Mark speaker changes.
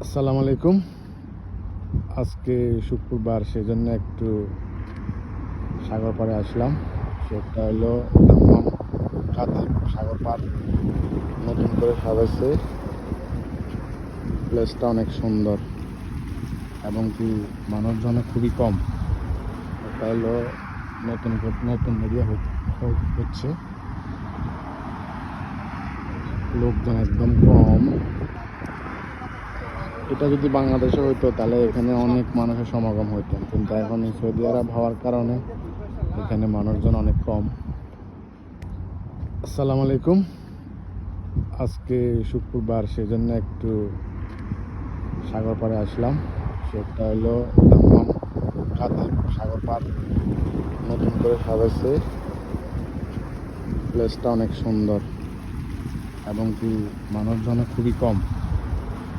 Speaker 1: আসসালামু আলাইকুম। আজকে শুক্রবার, সেজন্য একটু সাগর পাড়ে আসলাম। সেটা হলো দাম্মাম কাতিল সাগর পাড়। নতুন করে সাজাইছে, প্লেসটা অনেক সুন্দর এবং কি মানুষজন খুবই কম। এটা হলো নতুন এরিয়া হচ্ছে, লোকজন একদম কম। এটা যদি বাংলাদেশে হইতো তাহলে এখানে অনেক মানুষের সমাগম হইতো, কিন্তু এখন সৌদি আরব হওয়ার কারণে এখানে মানুষজন অনেক কম। আসসালামু আলাইকুম। আজকে শুক্রবার, সেজন্য একটু সাগর পাড়ে আসলাম। সেটা হলো দাম্মাম কাতিল সাগর পাড়। নতুন করে সাজাইছে, প্লেসটা অনেক সুন্দর এবং কি মানুষজন খুবই কম।